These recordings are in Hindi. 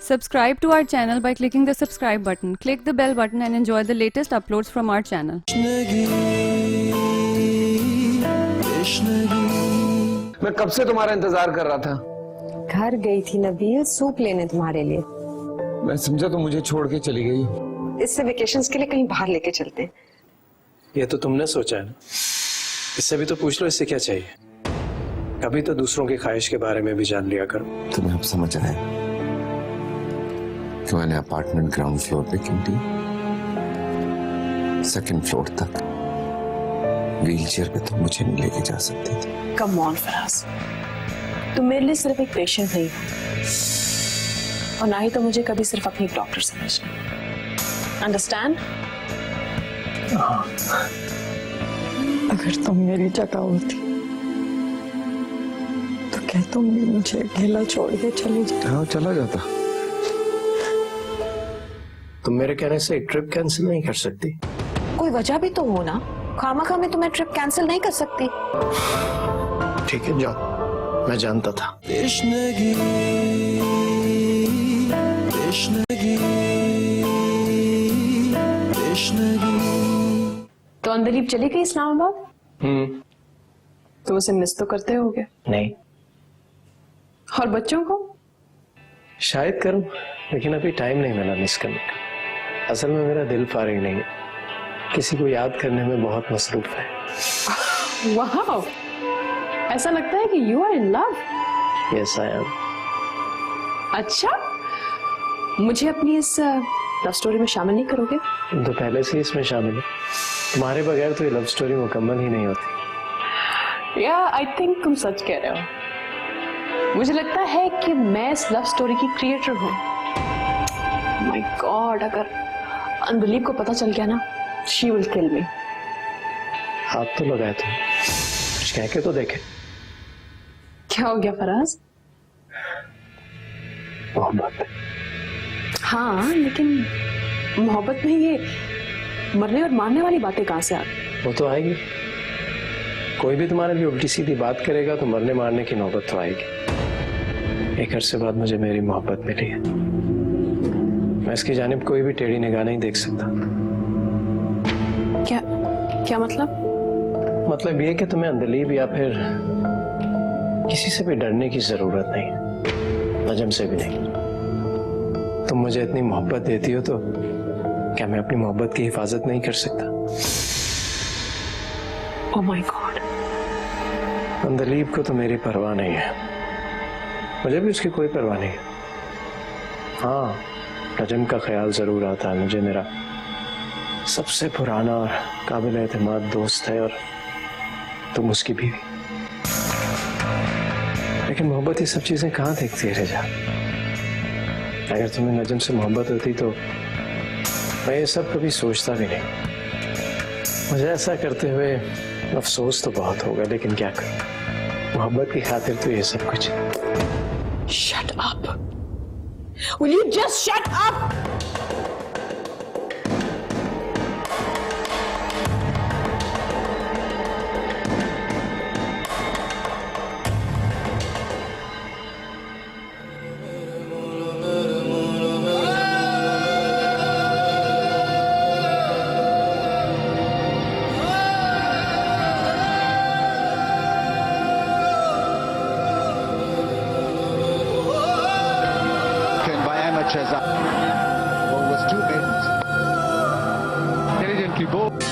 Subscribe to our channel by clicking the subscribe button. Click the bell button and enjoy the latest uploads from our channel. मैं कब से तुम्हारा इंतजार कर रहा था। घर गई थी नबील सूप लेने तुम्हारे लिए। मैं समझा तो मुझे छोड़ के चली गई। इससे वेकेशंस के लिए कहीं बाहर लेके चलते हैं। ये तो तुमने सोचा है ना, इससे भी तो पूछ लो इससे क्या चाहिए। कभी तो दूसरों की ख्वाहिश के बारे में भी जान लिया करो। तुम्हें अब समझ आया कि मैंने अपार्टमेंट ग्राउंड फ्लोर पे क्यों दी, सेकंड फ्लोर तक व्हीलचेयर पे तो मुझे नहीं लेके जा सकती थी। कम ऑन फराज, तुम मेरे लिए सिर्फ एक पेशेंट नहीं हो और ना ही तो मुझे कभी सिर्फ अपनी डॉक्टर समझना। अंडरस्टैंड? अगर तुम मेरी जगह होती तो क्या तुम मुझे अकेला छोड़ के चले जाते? हाँ, चला जाता। तुम मेरे कहने से एक ट्रिप कैंसिल नहीं कर सकती? कोई वजह भी तो हो ना, खामखा में तुम्हें ट्रिप कैंसिल नहीं कर सकती। ठीक है जाओ, मैं जानता था। तो अंदलीप चली गई इस्लामाबाद? तो उसे मिस तो करते होगे? नहीं, और बच्चों को? शायद करूं, लेकिन अभी टाइम नहीं मिला मिस करने का। असल में मेरा दिल फारिग नहीं है, किसी को याद करने में बहुत मसरूफ है। वाह, ऐसा लगता है कि you are in love. Yes I am. अच्छा, मुझे अपनी इस लव स्टोरी में शामिल नहीं करोगे? तुम तो पहले से इसमें शामिल हो, तुम्हारे बगैर तो ये लव स्टोरी मुकम्मल ही नहीं होती। या आई थिंक तुम सच कह रहे हो। मुझे लगता है कि मैं इस लव स्टोरी की क्रिएटर हूँ। माय गॉड, अगर अंदलीप को पता चल गया ना, शी विल किल मी। हाथ तो लगाए तुम, कुछ कह के तो देखे। क्या हो गया फराज? मोहब्बत। हाँ, लेकिन मोहब्बत में ये मरने और मारने वाली बातें कहां से आ गई? वो तो आएगी, कोई भी तुम्हारे लिए उल्टी सीधी बात करेगा तो मरने मारने की नौबत तो आएगी। एक अरसे बाद मुझे मेरी मोहब्बत मिली है, मैं इसकी जानिब कोई भी टेढ़ी निगाह नहीं देख सकता। क्या क्या मतलब? मतलब ये कि तुम्हें अंदलीब या फिर किसी से भी डरने की जरूरत नहीं, नजम से भी नहीं। तुम मुझे इतनी मोहब्बत देती हो तो क्या मैं अपनी मोहब्बत की हिफाजत नहीं कर सकता? Oh my God. अंदलीब को तो मेरी परवाह नहीं है, मुझे भी उसकी कोई परवाह नहीं है। हाँ, नजम का ख्याल जरूर आता है मुझे। मेरा सबसे पुराना और काबिल एतमाद दोस्त है और तुम उसकी बीवी। लेकिन मोहब्बत ये सब चीजें कहाँ देखती है रजा? अगर तुम्हें नजम से मोहब्बत होती तो मैं ये सब कभी सोचता भी नहीं। मुझे ऐसा करते हुए अफसोस तो बहुत होगा, लेकिन क्या करूं, मोहब्बत की खातिर तो ये सब कुछ। Shut up. Will you just shut up? What was two maidens diligently bowled.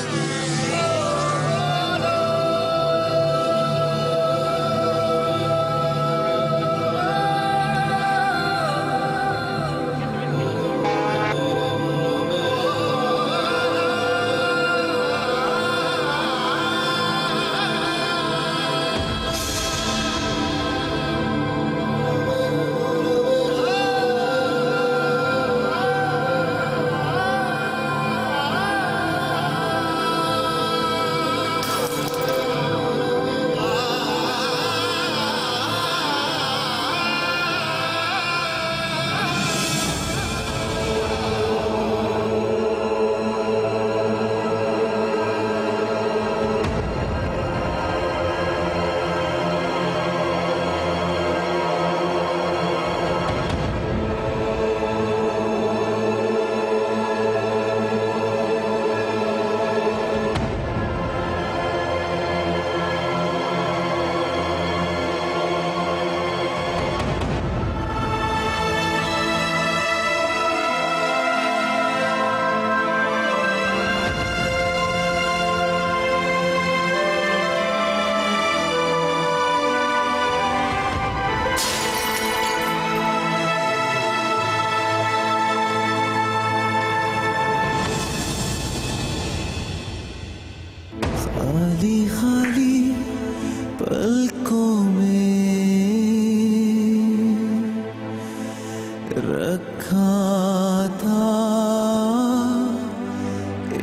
रखा था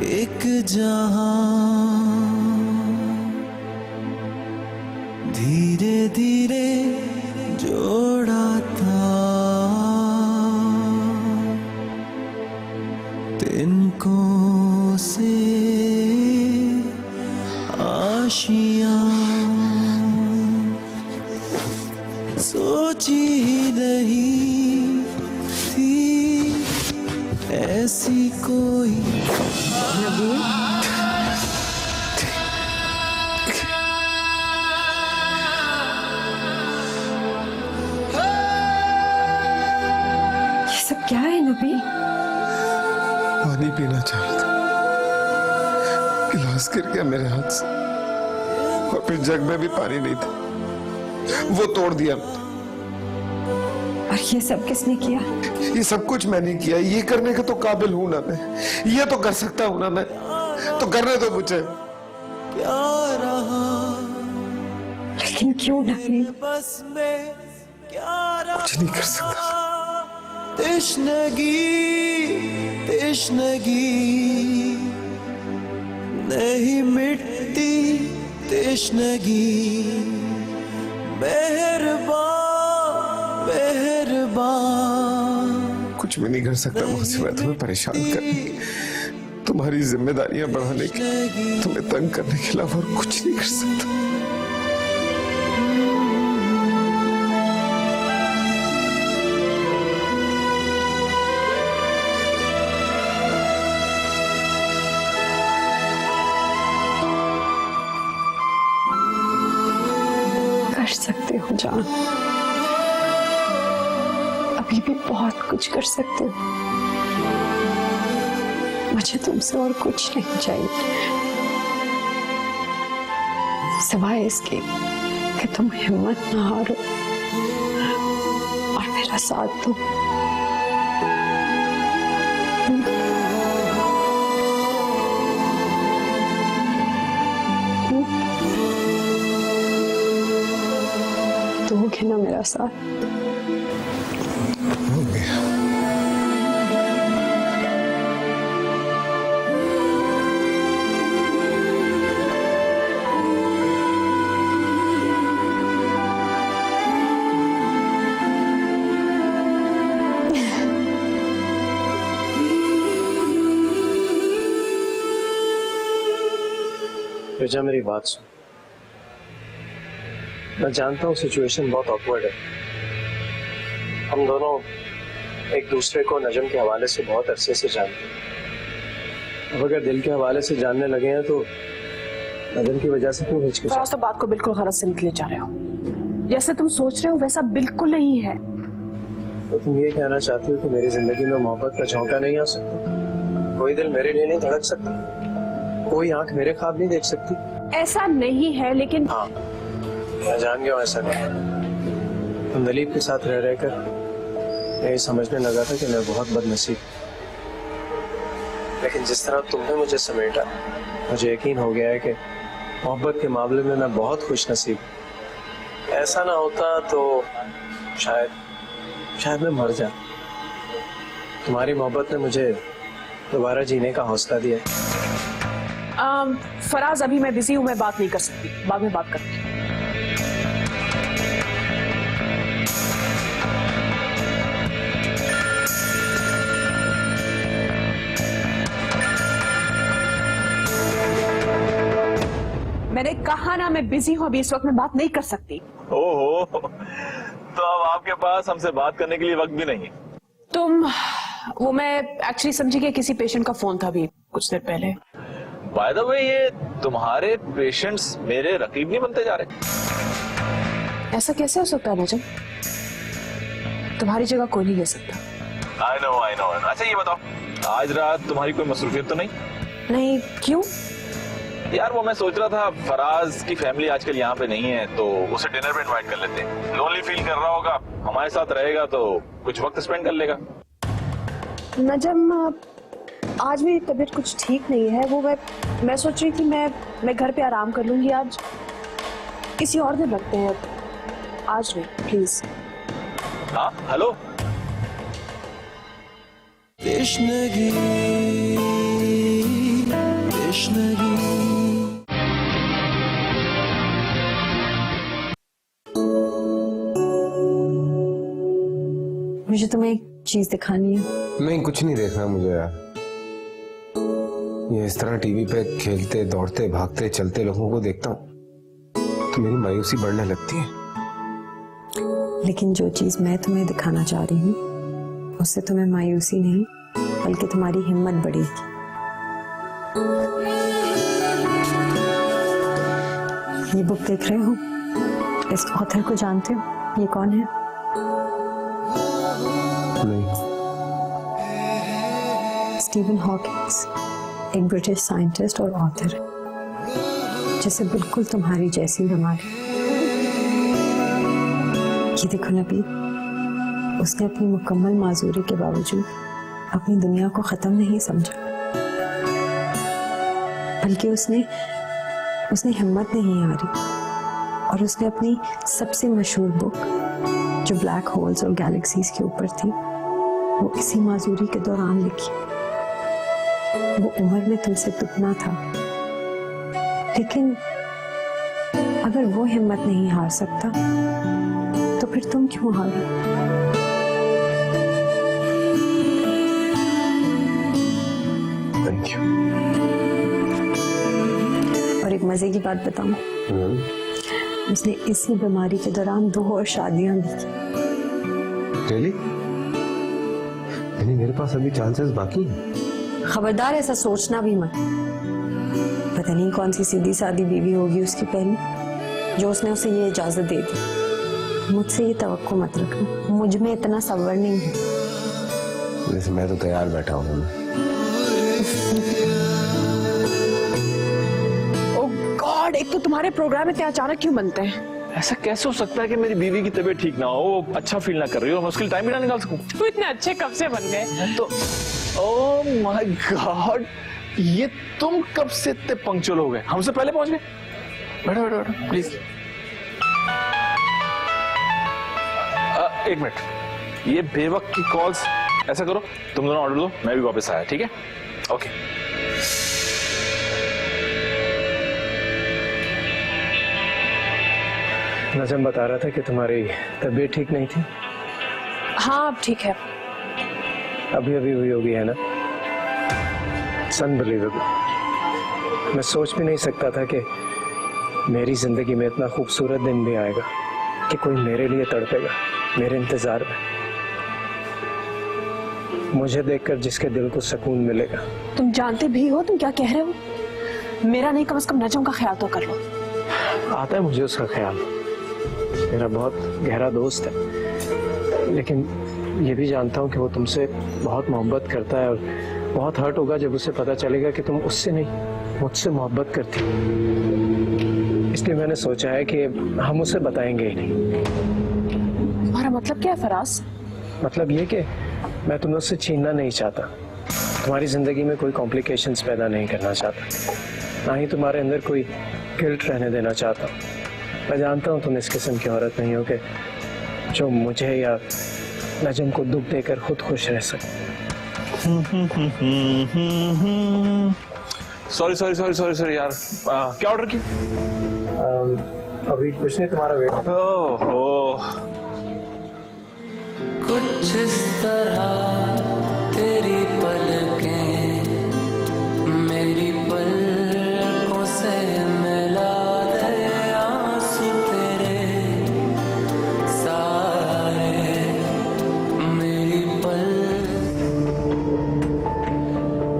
एक जहां, धीरे धीरे जोड़ा था तिनकों से आशियां, सोची ही नहीं थी ऐसी कोई। ये सब क्या है नबील? पानी पीना चाहा था, गिलास गिर गया मेरे हाथ से और फिर जग में भी पानी नहीं था, वो तोड़ दिया। और ये सब किसने किया? ये सब कुछ मैंने किया, ये करने के तो काबिल हूं ना मैं, ये तो कर सकता हूं ना मैं, तो करने दो मुझे। क्या रहा लेकिन क्यों नबील? बस में क्या रहा, कुछ नहीं कर सकता। तश्नगी तश्नगी नहीं मिटती तश्नगी, मेहरबान मेहरबान। कुछ भी नहीं कर सकता मुझसे, मैं तुम्हें परेशान करने की, तुम्हारी जिम्मेदारियां बढ़ाने की, तुम्हें तंग करने के अलावा और कुछ नहीं कर सकता। कर सकते हो जान, अभी भी बहुत कुछ कर सकते हो। मुझे तुमसे और कुछ नहीं चाहिए सिवाय इसके कि तुम हिम्मत ना हारो और मेरा साथ दो। दोगे ना मेरा साथ? हो गया। रिचा, मेरी बात सुन। मैं जानता हूँ सिचुएशन बहुत ऑकवर्ड है, हम दोनों एक दूसरे को नजम के हवाले से बहुत अरसे से जानते हैं। अब अगर दिल के हवाले से जानने लगे हैं तो नजम की वजह से क्यों हिचकिचाहट? तो बात को बिल्कुल गलत से निकले जा रहे हो। जैसे तुम सोच रहे हो वैसा बिल्कुल नहीं है। तो तुम ये कहना चाहती हो कि मेरी जिंदगी में मोहब्बत का झोंका नहीं आ सकता? कोई दिल मेरे लिए नहीं धड़क सकता? कोई आंख मेरे ख्वाब नहीं देख सकती? ऐसा नहीं है, लेकिन हाँ, मैं जान गया हूँ ऐसा नहीं। तुम दिलीप के साथ रह रहकर यही समझने लगा था कि मैं बहुत बदनसीब, लेकिन जिस तरह तुमने मुझे समेटा मुझे यकीन हो गया है कि मोहब्बत के मामले में मैं बहुत खुश नसीब। ऐसा ना होता तो शायद मैं मर जाता। तुम्हारी मोहब्बत ने मुझे दोबारा जीने का हौसला दिया। फराज, अभी मैं बिजी हूँ, मैं बात नहीं कर सकती, बाद में बात करती हूँ। मैंने कहा ना मैं बिजी हूँ, अभी इस वक्त मैं बात नहीं कर सकती। ओहो, तो अब आपके पास हमसे बात करने के लिए वक्त भी नहीं? वो मैं एक्चुअली समझी कि किसी पेशेंट का फोन था अभी कुछ देर पहले। बाय द वे, ये तुम्हारे पेशेंट्स मेरे रकीब नहीं बनते जा रहे? ऐसा कैसे हो सकता है नजम? तुम्हारी जगह कोई नहीं ले सकता। I know. अच्छा ये बताओ, आज रात तुम्हारी कोई मसरूफियत तो नहीं? नहीं, क्यों? यार वो मैं सोच रहा था फराज की फैमिली आजकल यहाँ पे नहीं है, तो उसे डिनर पे इनवाइट कर लेते हैं। लोनली फील कर रहा होगा, हमारे साथ रहेगा तो कुछ वक्त स्पेंड कर लेगा। नजम, आज मेरी तबीयत कुछ ठीक नहीं है। वो मैं सोच रही थी मैं घर पे आराम कर लूंगी आज। किसी और दिन रखते हैं, आज नहीं प्लीज। हाँ हेलो, तृष्णगी तृष्णगी। मुझे तुम्हें एक चीज दिखानी है। नहीं, कुछ नहीं देखना मुझे यार। ये इस तरह टीवी पे खेलते दौड़ते भागते चलते लोगों को देखता हूँ तो मेरी मायूसी बढ़ने लगती है। लेकिन जो चीज मैं तुम्हें दिखाना चाह रही हूँ उससे तुम्हें मायूसी नहीं बल्कि तुम्हारी हिम्मत बढ़ेगी। ये बुक देख रहे हो? इस ऑथर को जानते हो? ये कौन है? नहीं। स्टीवन हॉकिंस, एक ब्रिटिश साइंटिस्ट और ऑथर है जिसे बिल्कुल तुम्हारी जैसी बीमारी। ये देखो नबी, उसने अपनी मुकम्मल माजूरी के बावजूद अपनी दुनिया को खत्म नहीं समझा, बल्कि उसने हिम्मत नहीं हारी और उसने अपनी सबसे मशहूर बुक जो ब्लैक होल्स और गैलेक्सीज के ऊपर थी वो इसी माजूरी के दौरान लिखी। वो उम्र में तुमसे दुगना था, लेकिन अगर वो हिम्मत नहीं हार सकता तो फिर तुम क्यों हारे? Thank you. और एक मजे की बात बताऊं, उसने इसी बीमारी के दौरान 2 और शादियां भी की। रियली? मेरे पास अभी चांसेस बाकी हैं। खबरदार ऐसा सोचना भी मत। पता नहीं कौन सी सीधी सादी बीवी होगी उसकी पहली जो उसने उसे ये इजाजत दे दी। मुझसे ये तवक्को मत रखना, मुझ में इतना सब्र नहीं है। वैसे मैं तो तैयार बैठा हूँ। ओह गॉड, एक तो तुम्हारे प्रोग्राम इतने अचानक क्यों बनते हैं? ऐसा कैसे हो सकता है कि मेरी बीवी की तबीयत ठीक ना हो, वो अच्छा फील ना कर रही हो, मैं उसके लिए टाइम भी ना निकाल सकूं? तुम इतने अच्छे कब से बन गए? तो ओह माय गॉड, ये तुम कब से इतने पंक्चुअल हो गए? हमसे पहले पहुंच गए। बैठो बैठो बैठो प्लीज। एक मिनट, ये बेवक्त की कॉल्स। ऐसा करो, तुम दोनों ऑर्डर दो, मैं भी वापस आया, ठीक है? ओके। नजम बता रहा था कि तुम्हारी तबीयत ठीक नहीं थी। हाँ अब ठीक है। अभी अभी हुई होगी, है ना? अनबिलीवेबल। मैं सोच भी नहीं सकता था कि मेरी जिंदगी में इतना खूबसूरत दिन भी आएगा कि कोई मेरे लिए तड़पेगा, मेरे इंतजार में। मुझे देखकर जिसके दिल को सुकून मिलेगा। तुम जानते भी हो तुम क्या कह रहे हो? मेरा नहीं, कम से कम नजम का ख्याल तो कर लो। आता है मुझे उसका ख्याल, मेरा बहुत गहरा दोस्त है, लेकिन ये भी जानता हूँ कि वो तुमसे बहुत मोहब्बत करता है और बहुत हर्ट होगा जब उसे पता चलेगा कि तुम उससे नहीं मुझसे मोहब्बत करती हो। इसलिए मैंने सोचा है कि हम उसे बताएंगे ही नहीं। तुम्हारा मतलब क्या है फराज? मतलब ये कि मैं तुम्हें उससे छीनना नहीं चाहता, तुम्हारी जिंदगी में कोई कॉम्प्लिकेशंस पैदा नहीं करना चाहता, ना ही तुम्हारे अंदर कोई गिल्ट रहने देना चाहता। मैं जानता हूँ तुम इस किस्म की औरत नहीं हो कि जो मुझे या नजम को दुख देकर खुद खुश रह सके। Sorry sorry sorry sorry sorry यार, क्या ऑर्डर की? अभी कुछ नहीं, तुम्हारा वेट। ओह कुछ इस तरह तेरी पलकें मेरी पलकों से मिला दे, आंसू तेरे सारे मेरी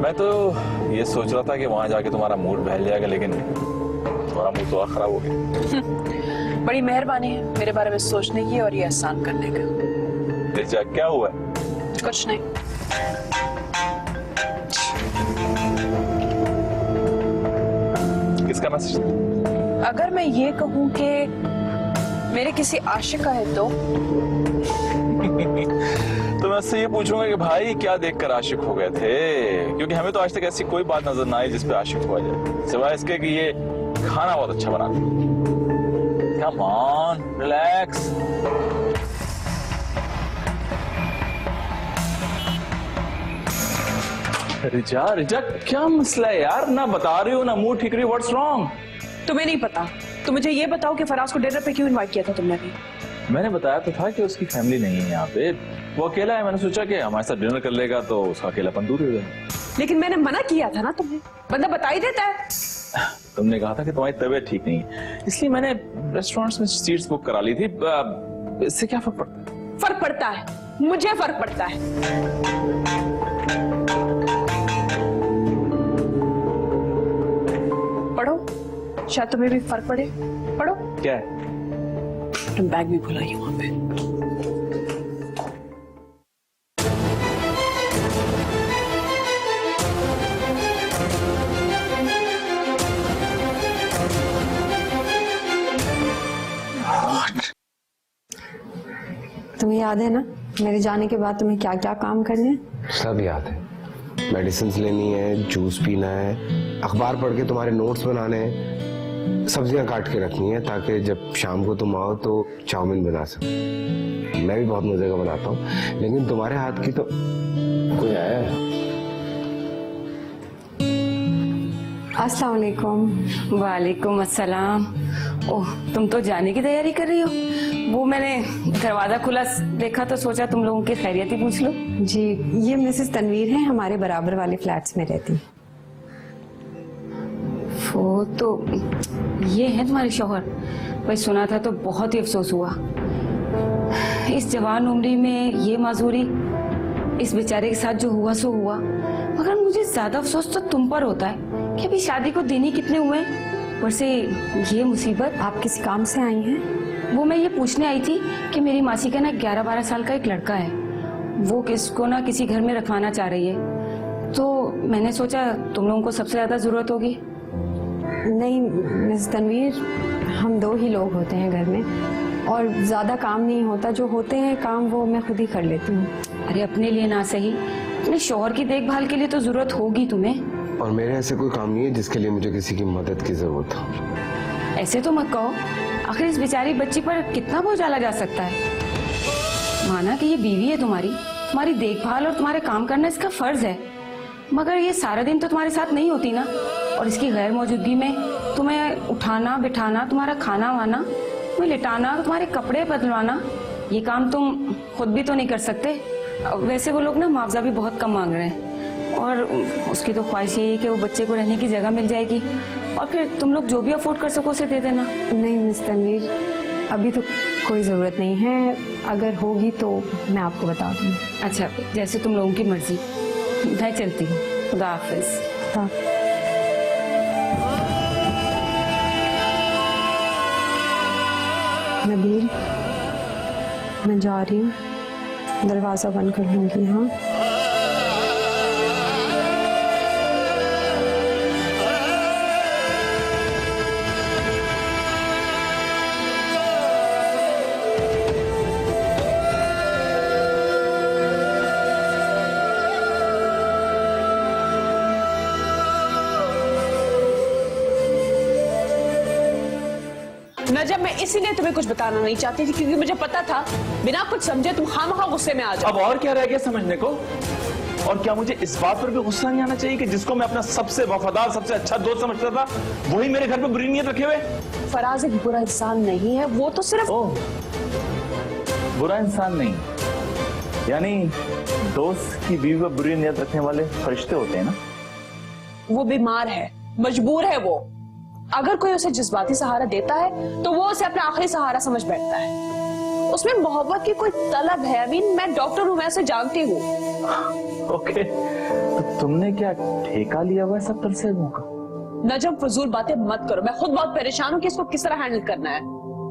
मैं तो ये सोच रहा था कि वहां जाके तुम्हारा मूड बहल जाएगा, लेकिन तुम्हारा मूड तो और खराब हो गया। बड़ी मेहरबानी है मेरे बारे में सोचने की और ये एहसान करने का। तेजा क्या हुआ है? कुछ नहीं। किसका मैसेज? अगर मैं ये कहूँ कि मेरे किसी आशिक का है तो मैं उससे ये पूछूंगा कि भाई क्या देखकर आशिक हो गए थे, क्योंकि हमें तो आज तक ऐसी कोई बात नजर ना आई जिस पे आशिक हुआ जाए, सिवाय इसके कि ये खाना बहुत अच्छा बनाते। Come on, relax. रिजा रिजा क्या मसला है यार, ना बता रही हो ना मुंह ठीक रही, व्हाट्स रॉन्ग? तुम्हें नहीं पता तो मुझे ये बताओ कि फराज को डिनर पे क्यों इनवाइट किया था तुमने अभी? मैंने बताया तो था कि उसकी फैमिली नहीं है यहाँ पे, वो अकेला है। मैंने सोचा कि हमारे साथ डिनर कर लेगा तो उसका अकेलापन दूर हो जाएगा। लेकिन मैंने मना किया था ना तुम्हें, बंदा बता ही देता है। तुमने कहा था कि तुम्हारी तबीयत ठीक नहीं है, इसलिए मैंने रेस्टोरेंट्स में सीट्स बुक करा ली थी। इससे क्या फर्क पड़ता है? फर्क पड़ता है, मुझे फर्क पड़ता है। पढ़ो, शायद तुम्हें भी फर्क पड़े। पढ़ो। क्या है? तुम बैग भी भुलाई वहां पे। तुम्हें याद है ना मेरे जाने के बाद तुम्हें क्या क्या काम करने हैं? सब याद है। मेडिसिन लेनी है, जूस पीना है, अखबार पढ़ के तुम्हारे नोट्स बनाने हैं, सब्जियां काट के रखनी है ताकि जब शाम को तुम आओ तो चाउमीन बना सको। मैं भी बहुत मजे का बनाता हूँ, लेकिन तुम्हारे हाथ की तो कोई आया है। अस्सलाम वालेकुम। वालेकुम अस्सलाम। ओह, तुम तो जाने की तैयारी कर रही हो? वो मैंने दरवाजा खुला देखा तो सोचा तुम लोगों की खैरियत ही पूछ लो। जी, ये मिसेस तनवीर हैं, हमारे बराबर वाले फ्लैट्स में रहती। वो तो ये है तुम्हारे शौहर? भाई सुना था तो बहुत ही अफसोस हुआ। इस जवान उम्री में ये माजूरी, इस बेचारे के साथ जो हुआ सो हुआ। मगर मुझे ज्यादा अफसोस तो तुम पर होता है कि अभी शादी को दिन ही कितने हुए हैं, और से ये मुसीबत। आप किसी काम से आई हैं? वो मैं ये पूछने आई थी कि मेरी मासी का ना 11-12 साल का एक लड़का है, वो किसको ना किसी घर में रखवाना चाह रही है, तो मैंने सोचा तुम लोगों को सबसे ज्यादा जरूरत होगी। नहीं मिस तनवीर, हम 2 ही लोग होते हैं घर में और ज्यादा काम नहीं होता। जो होते हैं काम वो मैं खुद ही कर लेती हूँ। अरे अपने लिए ना सही, अपने शौहर की देखभाल के लिए तो जरूरत होगी तुम्हें। और मेरे ऐसे कोई काम नहीं है जिसके लिए मुझे किसी की मदद की जरूरत हो। ऐसे तो मत कहो, आखिर इस बेचारी बच्ची पर कितना बोझ डाला जा सकता है। माना कि ये बीवी है तुम्हारी, तुम्हारी देखभाल और तुम्हारे काम करना इसका फर्ज है, मगर ये सारा दिन तो तुम्हारे साथ नहीं होती ना, और इसकी गैर मौजूदगी में तुम्हें उठाना बिठाना, तुम्हारा खाना वाना, तुम्हें लिटाना, तुम्हारे कपड़े बदलवाना, ये काम तुम खुद भी तो नहीं कर सकते। वैसे वो लोग ना मुआवजा भी बहुत कम मांग रहे हैं, और उसकी तो ख्वाहिश यही है कि वो बच्चे को रहने की जगह मिल जाएगी, और फिर तुम लोग जो भी अफोर्ड कर सको उसे दे देना। नहीं मिस तनवीर, अभी तो कोई ज़रूरत नहीं है, अगर होगी तो मैं आपको बता दूँगी। अच्छा, जैसे तुम लोगों की मर्जी, मैं चलती हूँ। खुदा हाफिज। हाँ। नबील, मैं जा रही हूँ, दरवाज़ा बंद कर लूँगी। हाँ, नजब, मैं इसीलिए तुम्हें कुछ बताना नहीं चाहती थी क्योंकि मुझे पता था बिना कुछ समझे तुम खामखा गुस्से में आ जाओ। अब और क्या रह गया समझने को? और क्या मुझे इस बात पर भी गुस्सा नहीं आना चाहिए कि जिसको मैं अपना सबसे वफादार, सबसे अच्छा दोस्त समझता था, वही मेरे घर पे बुरी नीयत रखे हुए? फराज एक बुरा इंसान नहीं है, वो तो सिर्फ बुरा इंसान नहीं, यानी दोस्त की बीवी पर बुरी नीयत रखने वाले फरिश्ते होते हैं ना। वो बीमार है, मजबूर है वो। अगर कोई उसे जज्बाती सहारा देता है तो वो उसे अपना आखिरी सहारा समझ बैठता है। उसमें मोहब्बत की कोई तलब है। अभी मैं डॉक्टर हूं, मैं उसे जानती हूँ। ओके, तो तुमने क्या ठेका लिया हुआ है सब तरसेबों का? नजम, फजूल बातें मत करो। मैं खुद बहुत परेशान हूँ कि इसको किस तरह हैंडल करना है।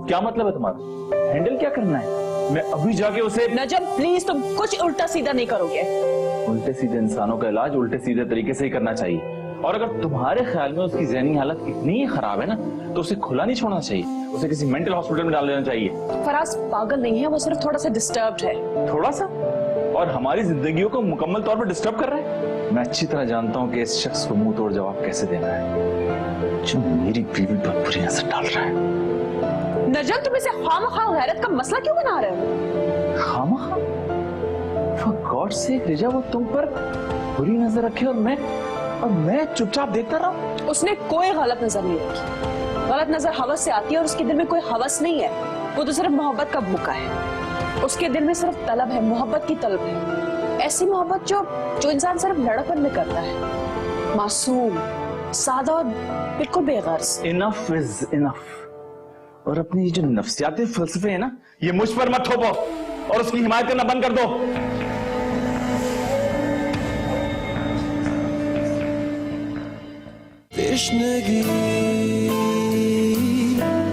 क्या मतलब है तुम्हारा? हैंडल क्या करना है? मैं अभी जाके उसे। नजम प्लीज, तुम कुछ उल्टा सीधा नहीं करोगे। उल्टे सीधे इंसानों का इलाज उल्टे सीधे तरीके से ही करना चाहिए, और अगर तुम्हारे ख्याल में उसकी ज़हनी हालत इतनी ही खराब है ना, तो उसे खुला नहीं छोड़ना चाहिए, उसे किसी मेंटल हॉस्पिटल में डाल देना चाहिए। फराज पागल नहीं है, वो सिर्फ थोड़ा सा डिस्टर्ब्ड है। थोड़ा सा? और हमारी जिंदगियों को मुकम्मल तौर पर डिस्टर्ब कर रहा है। मैं अच्छी तरह जानता हूँ कि इस शख्स को मुंह तोड़ जवाब कैसे देना है, जो मेरी बीवी पर बुरी असर डाल रहा है। नजम, तुम इसे खामखा गैरत का मसला क्यों बना रहे हो? खामखा? फॉर गॉड सेक रिजा, वो तुम पर बुरी नजर रखी और मैं चुपचाप देखता रहा। उसने कोई गलत नजर नहीं रखी। गलत नजर हवस से आती है और उसके दिल में कोई हवस नहीं है। वो तो सिर्फ मोहब्बत का भूखा है। उसके दिल में सिर्फ तलब है, मोहब्बत की तलब है। ऐसी मोहब्बत जो इंसान सिर्फ लड़कपन में करता है, मासूम, सादा और बिल्कुल बेगर्ज। Enough is enough. और अपनी जो नफ्सियाती फलसफे है ना, ये मुझ पर मत थोपो और उसकी हिमायत करना बंद कर दो। तश्नगी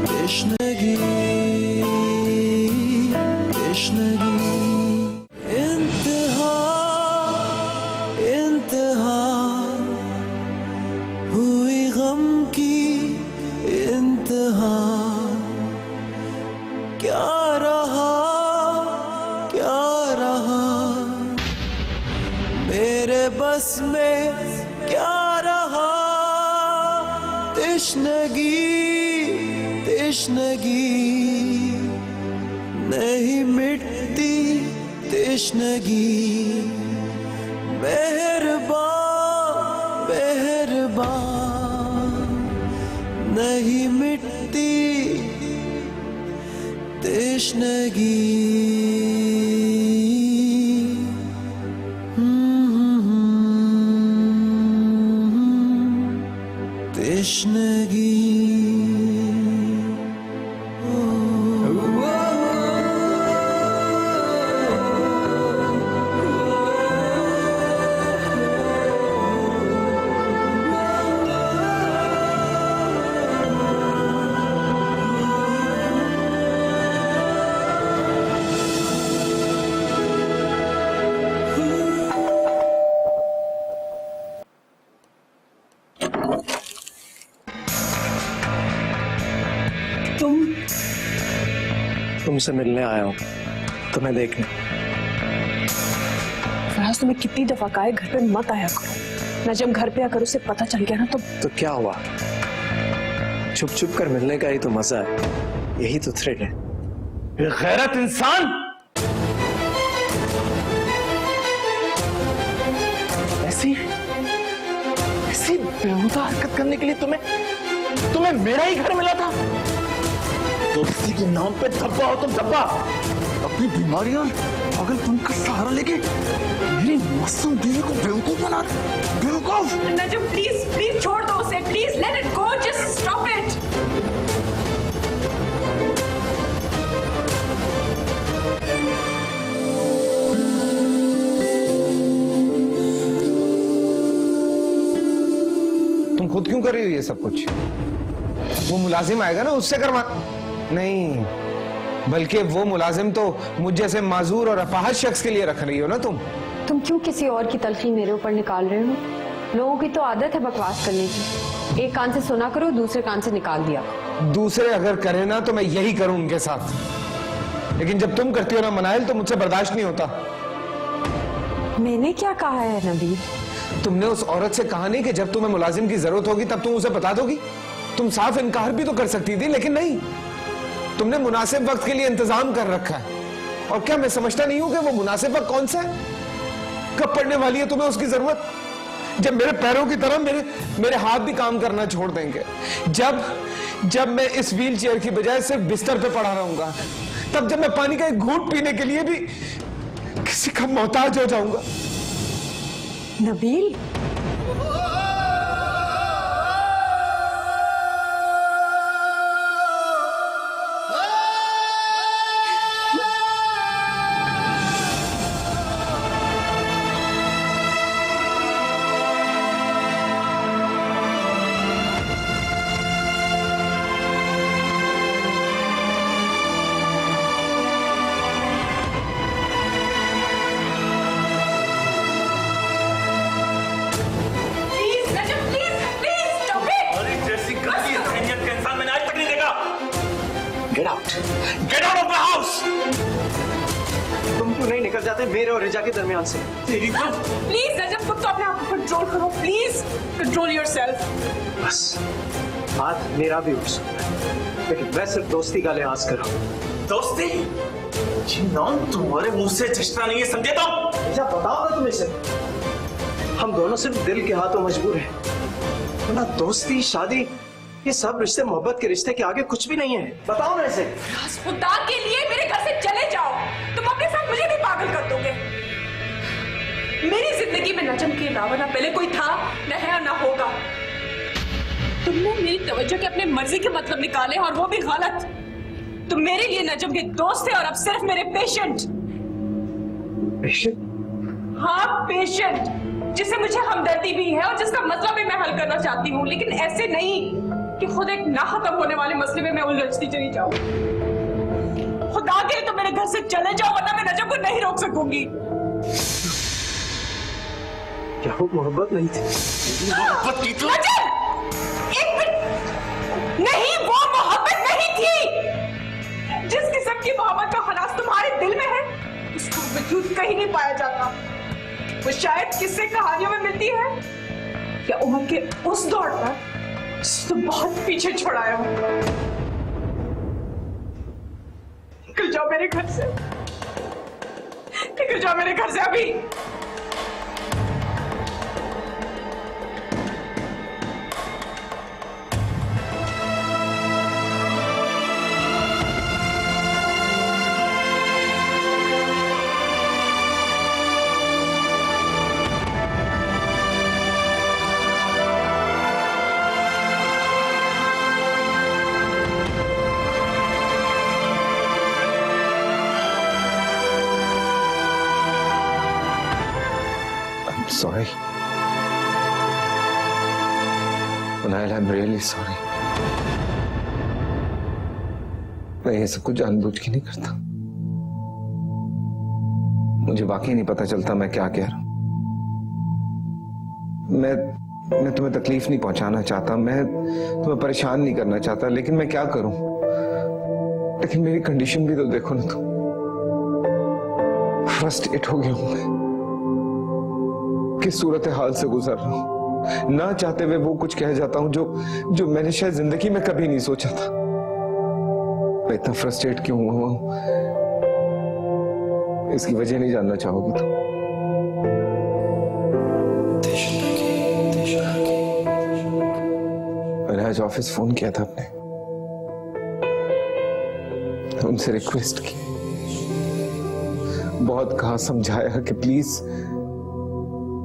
तश्नगी तश्नगी इंतहा इंतहा हुई गम की इंतहा क्या रहा मेरे बस में क्या रहा तश्नगी तश्नगी नहीं मिटती तश्नगी मेहरबान मेहरबान नहीं मिटती तश्नगी तश्नगी तुमसे मिलने आया हूँ, तुम्हें देखने। फराज, तुम्हें कितनी दफा कहा है घर पे मत आया करो। ना जब घर पे आकर उसे पता चल गया ना तो क्या हुआ? छुप छुप कर मिलने का ही तो मजा है, यही तो थ्रिल है। गैरत इंसान, ऐसी बेहुदा हरकत करने के लिए तुम्हें मेरा ही घर मिला था। दोस्ती के नाम पे धब्बा हो तुम, धब्बा। अपनी बीमारियां पागलपन का सहारा लेके मेरी मासूम बीवी को बेवकूफ बना रहे। बेवकूफ। नजम, प्लीज प्लीज छोड़ दो उसे, please let it go, just stop it. तुम खुद क्यों कर रही हो ये सब कुछ? वो मुलाजिम आएगा ना, उससे करवा। नहीं, बल्कि वो मुलाजिम तो मुझ जैसे माजूर और अपाहज शख्स के लिए रख रही हो ना तुम क्यों किसी और की तलखी मेरे ऊपर निकाल रहे हो? लोगों की तो आदत है बकवास करने की। एक कान से सुना करो, दूसरे कान से निकाल दिया। दूसरे अगर करें ना तो मैं यही करूं उनके साथ, लेकिन जब तुम करती हो ना मनाइल, तो मुझसे बर्दाश्त नहीं होता। मैंने क्या कहा है नबील? तुमने उस औरत से कहा नहीं कि जब तुम्हें मुलाजिम की जरूरत होगी तब तुम उसे बता दोगी? तुम साफ इनकार भी तो कर सकती थी, लेकिन नहीं, तुमने मुनासिब वक्त के लिए इंतजाम कर रखा है। और क्या मैं समझता नहीं हूं कि वो मुनासिब वक्त कौन सा है? कब पड़ने वाली है तुम्हें उसकी जरूरत? जब मेरे पैरों की तरह मेरे हाथ भी काम करना छोड़ देंगे, जब मैं इस व्हील चेयर की बजाय सिर्फ बिस्तर पे पड़ा रहूंगा, तब जब मैं पानी का एक घूंट पीने के लिए भी किसी का मोहताज हो जाऊंगा। Nabeel, Get out of my house! तुम क्यों नहीं निकल जाते मेरे और रिजा के दरमियान से? प्लीज नजम, तुम तो अपने आप को कंट्रोल करो, प्लीज कंट्रोल योरसेल्फ। बस हाथ मेरा भी उठ सकता है, लेकिन मैं सिर्फ दोस्ती का लिहाज कर रहा हूँ। दोस्ती? ये नाम तुम्हारे मुंह से चश्ता नहीं है, समझे तुम? रिजा, बताओ ना तुम इसे। हम दोनों सिर्फ दिल के हाथों मजबूर हैं, वरना दोस्ती शादी ये सब रिश्ते मोहब्बत के रिश्ते के आगे कुछ भी नहीं है। बताओ ना इसे। खुदा के लिए मेरे घर से चले जाओ, तुम अपने साथ मुझे भी पागल कर दोगे। मेरी जिंदगी में नजम के अलावा ना पहले कोई था, न है और न होगा। तुमने मेरी तवज्जो के अपने मर्जी के मतलब निकाले और वो भी गलत। तुम मेरे लिए नजम के दोस्त थे और अब सिर्फ मेरे पेशेंट। पेशेंट? हाँ पेशेंट, जिसे मुझे हमदर्दी भी है और जिसका मसला भी मैं हल करना चाहती हूँ, लेकिन ऐसे नहीं कि खुद एक ना खत्म होने वाले मसले में मैं उलझती चली जाऊं। खुदा के लिए तो मेरे घर से चले जाओ, वरना मैं नजम को नहीं रोक सकूंगी। क्या वो मोहब्बत नहीं थी? मोहब्बत की तो एक मिनट, नहीं वो मोहब्बत नहीं थी। जिस किस्म की मोहब्बत का खलास तुम्हारे दिल में है, उसका वजूद कहीं नहीं पाया जाता। वो शायद किस्से कहानियों में मिलती है या उम्र के उस दौर पर तो बहुत पीछे छोड़ाया हो। निकल जाओ मेरे घर से, निकल जाओ मेरे घर से अभी। Sorry. Nail, I'm really sorry. मैं ये सब कुछ जानबूझ के नहीं करता। मुझे वाकई नहीं पता चलता मैं क्या कह रहा हूं। मैं तुम्हें तकलीफ नहीं पहुंचाना चाहता, मैं तुम्हें परेशान नहीं करना चाहता, लेकिन मैं क्या करूं? लेकिन मेरी कंडीशन भी तो देखो ना तुम। फ्रस्ट्रेट हो गया हूं मैं, किस सूरत हाल से गुजर रहा हूं। ना चाहते हुए वो कुछ कह जाता हूं जो मैंने शायद जिंदगी में कभी नहीं सोचा था। मैं इतना फ्रस्ट्रेट क्यों हुआ हूं, इसकी वजह नहीं जानना चाहोगे तुम? मैंने आज ऑफिस फोन किया था अपने, उनसे रिक्वेस्ट की, बहुत कहा, समझाया कि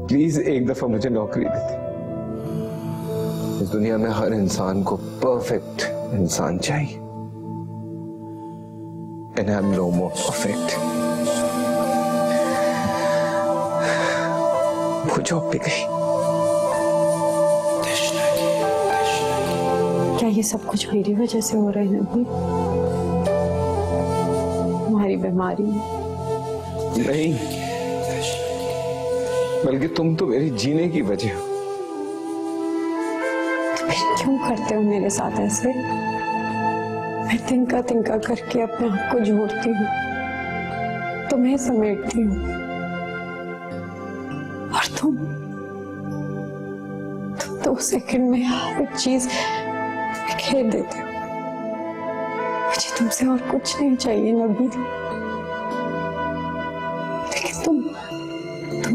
प्लीज एक दफा मुझे नौकरी दे दे। इस दुनिया में हर इंसान को परफेक्ट इंसान चाहिए, and I'm no more perfect। वो जॉब पे गई। क्या ये सब कुछ मेरी वजह से हो रहा है अभी? तुम्हारी बीमारी? नहीं, बल्कि तुम तो मेरी जीने की वजह हो। क्यों करते हो मेरे साथ ऐसे? मैं तिनका तिनका करके अपने आप को जोड़ती हूँ, तुम्हें समेटती हूँ, और तुम 2 सेकंड में हर चीज खेल देते हो। मुझे तुमसे और कुछ नहीं चाहिए नबी, लेकिन तुम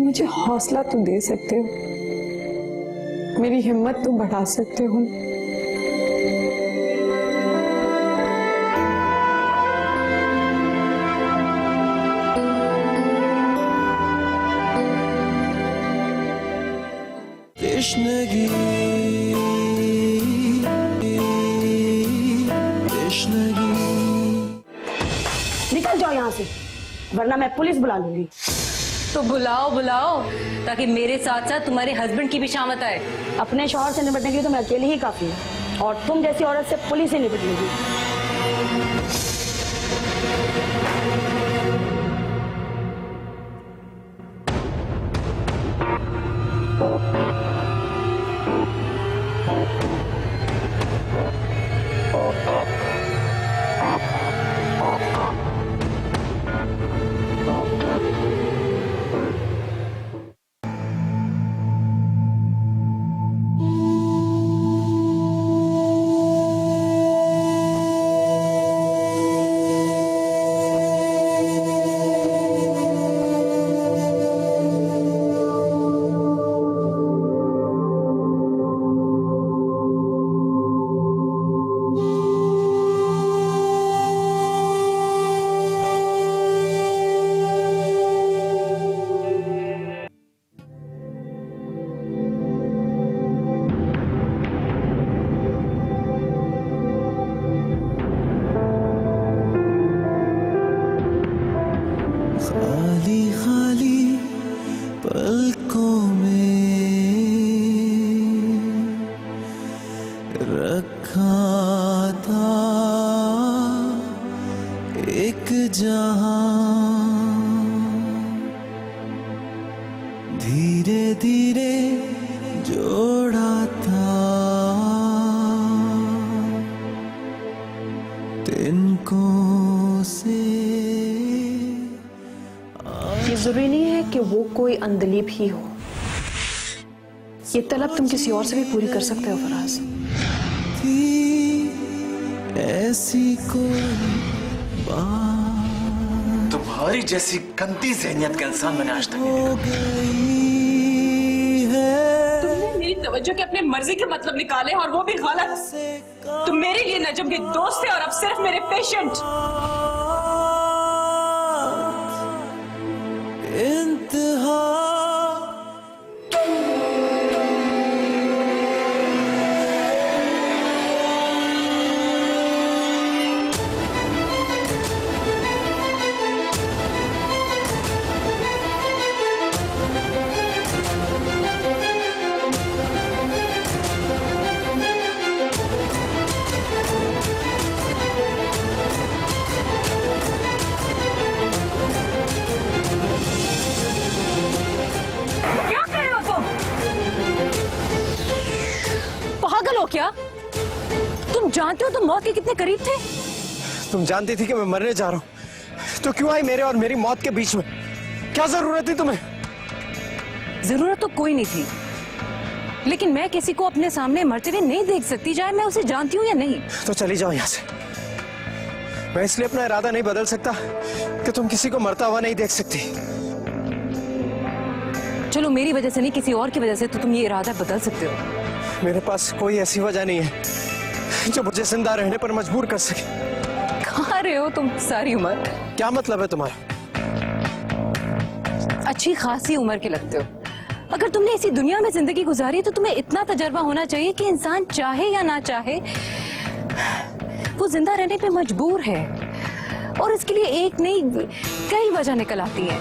मुझे हौसला तो दे सकते हो, मेरी हिम्मत तो बढ़ा सकते हो। तश्नगी निकल जाओ यहाँ से, वरना मैं पुलिस बुला लूंगी। तो बुलाओ ताकि मेरे साथ साथ तुम्हारे हस्बैंड की भी शामत आए। अपने शौहर से निपटने के लिए तो मैं अकेली ही काफी हूँ, और तुम जैसी औरत से पुलिस ही निपटेगी। पलकों में रखा था एक जहां, धीरे धीरे जोड़ा था तिनकों से। ये जरूरी नहीं है कि वो कोई अंधलीप ही हो, ये तलब तुम किसी और से भी पूरी कर सकते हो फराज। थी ऐसी कोई बात तुम्हारी जैसी गंदी ज़हनियत का इंसान मैंने आज तक नहीं देखा। तुमने मेरी तवज्जो के अपने मर्जी के मतलब निकाले और वो भी गलत। तुम मेरे लिए नजम के दोस्त थे और अब सिर्फ मेरे पेशेंट। इंतहा क्या कर रहे हो तुम? पागल हो क्या? तुम जानते हो तुम मौत के कितने करीब थे? तुम जानती थी कि मैं मरने जा रहा हूँ तो क्यों आई मेरे और मेरी मौत के बीच में? क्या जरूरत थी तुम्हें? जरूरत तो कोई नहीं थी, लेकिन मैं किसी को अपने सामने मरते हुए नहीं देख सकती, चाहे मैं उसे जानती हूँ या नहीं। तो चली जाओ यहाँ से। मैं इसलिए अपना इरादा नहीं बदल सकता कि तुम किसी को मरता हुआ नहीं देख सकती। चलो मेरी वजह से नहीं, किसी और की वजह से तो तुम ये इरादा बदल सकते हो। मेरे पास कोई ऐसी वजह नहीं है जो मुझे जिंदा रहने पर मजबूर कर सके। कहाँ रहे हो तुम सारी उम्र? क्या मतलब है तुम्हारा? अच्छी खासी उम्र के लगते हो। अगर तुमने इसी दुनिया में जिंदगी गुजारी है तो तुम्हें इतना तजर्बा होना चाहिए कि इंसान चाहे या ना चाहे वो जिंदा रहने पे मजबूर है, और इसके लिए एक नहीं कई वजह निकल आती है।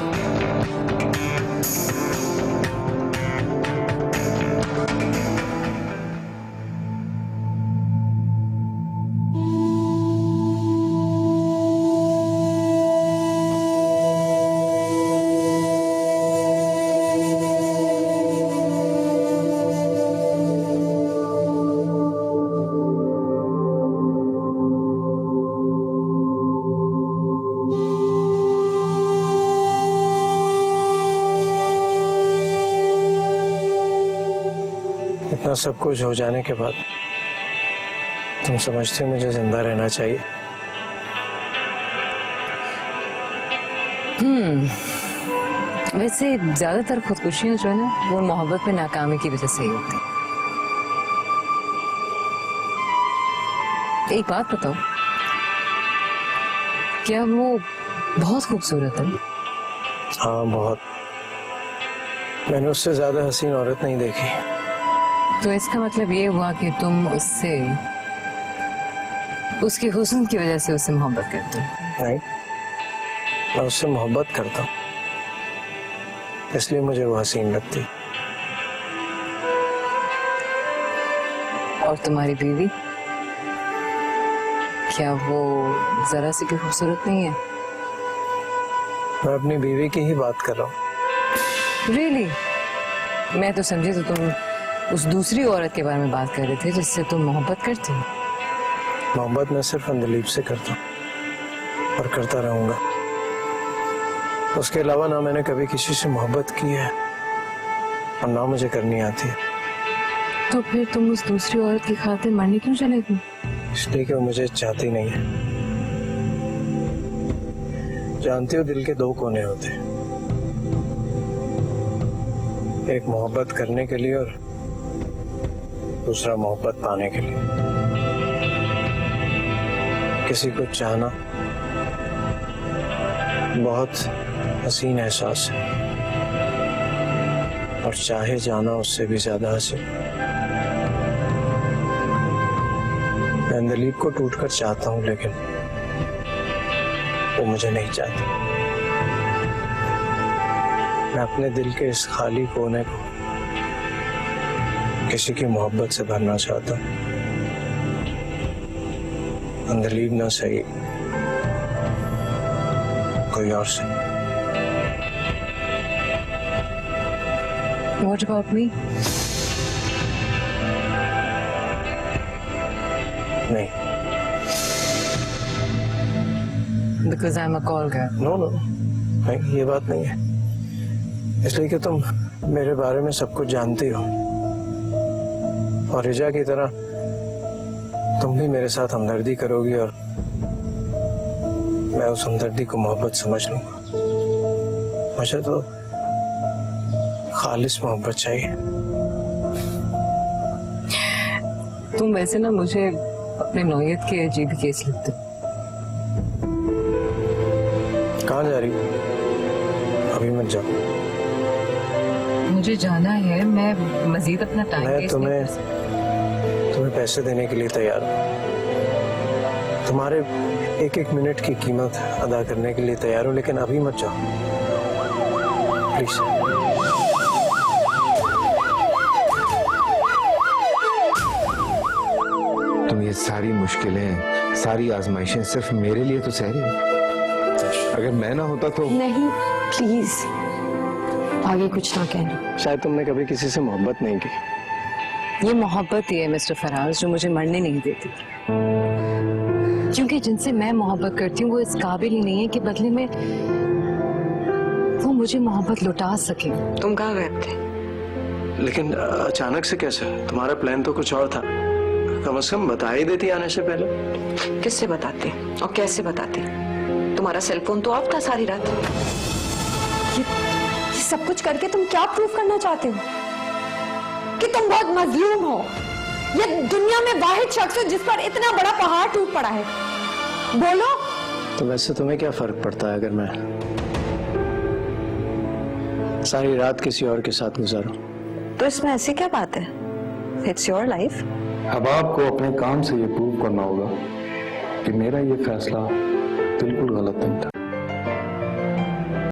इतना सब कुछ हो जाने के बाद तुम समझते हो मुझे जिंदा रहना चाहिए? वैसे ज्यादातर खुदकुशियां जो है ना वो मोहब्बत में नाकामी की वजह से ही होती है। एक बात बताओ, क्या वो बहुत खूबसूरत है? हाँ बहुत। मैंने उससे ज्यादा हसीन औरत नहीं देखी। तो इसका मतलब ये हुआ कि तुम उससे उसके हुस्न की वजह से उससे मोहब्बत करते हो? नहीं, मैं उससे मोहब्बत करता हूँ, इसलिए मुझे वो हसीन लगती। और तुम्हारी बीवी, क्या वो जरा सी भी खूबसूरत नहीं है? मैं अपनी बीवी की ही बात कर रहा हूँ। रियली? मैं तो समझी तो तुम उस दूसरी औरत के बारे में बात कर रहे थे जिससे तुम मोहब्बत करते हो। मोहब्बत मैं सिर्फ अंदलीब से करता हूँ और करता रहूंगा। उसके अलावा ना मैंने कभी किसी से मोहब्बत की है और ना मुझे करनी आती है। तो फिर तुम उस दूसरी औरत की खातिर मरने क्यों चले गए? इसलिए कि वो मुझे चाहती नहीं है। जानती हो दिल के दो कोने होते हैं, एक मोहब्बत करने के लिए और दूसरा मोहब्बत पाने के लिए। किसी को चाहना बहुत हसीन एहसास है और चाहे जाना उससे भी ज्यादा हसीन। मैं अंदलीब को टूटकर चाहता हूं, लेकिन वो मुझे नहीं चाहती। मैं अपने दिल के इस खाली कोने को किसी की मोहब्बत से भरना चाहता हूँ। अंदलीब ना सही, कोई और से। What about me? नहीं, Because I'm a call girl. No no, नहीं, ये बात नहीं है। इसलिए कि तुम मेरे बारे में सब कुछ जानती हो, और रिजा की तरह तुम भी मेरे साथ हमदर्दी करोगी, और मैं उस हमदर्दी को मोहब्बत समझ लूंगा। मुझे तो खालिस मोहब्बत चाहिए। तुम वैसे ना मुझे अपने नौयत के अजीब केस लगते। कहाँ जा रही हो? अभी मत जाओ। मुझे जाना है, मैं मजीद अपना टाइम मैं वेस्ट नहीं तुम्हें कर सकती। तुम्हें पैसे देने के लिए तैयार हूँ, तुम्हारे एक एक मिनट की कीमत अदा करने के लिए तैयार हूँ, लेकिन अभी मत जाओ प्लीज। तुम ये सारी मुश्किलें, सारी आजमाइशें सिर्फ मेरे लिए तो सह रही हो। अगर मैं ना होता तो। नहीं प्लीज, आगे कुछ ना कहना। शायद तुमने कभी किसी से मोहब्बत नहीं की। ये मोहब्बत ही है मिस्टर फराज जो मुझे मरने नहीं देती, क्योंकि जिनसे मैं मोहब्बत करती हूँ वो इस काबिल ही नहीं है कि बदले में वो मुझे मोहब्बत लौटा सके। तुम कहाँ गए थे? लेकिन अचानक से कैसे? तुम्हारा प्लान तो कुछ और था, कम से कम बता ही देती आने से पहले। किससे बताते और कैसे बताते? तुम्हारा सेलफोन तो ऑफ था सारी रात। ये सब कुछ करके तुम क्या प्रूव करना चाहते हो? कि तुम बहुत मजलूम हो, ये दुनिया में वाहिद शख्स हो जिस पर इतना बड़ा पहाड़ टूट पड़ा है। बोलो। तो वैसे तुम्हें क्या फर्क पड़ता है अगर मैं सारी रात किसी और के साथ गुजारूं? तो इसमें ऐसी क्या बात है? It's your life. अब आपको अपने काम से ये प्रूव करना होगा कि मेरा ये फैसला बिल्कुल गलत नहीं था।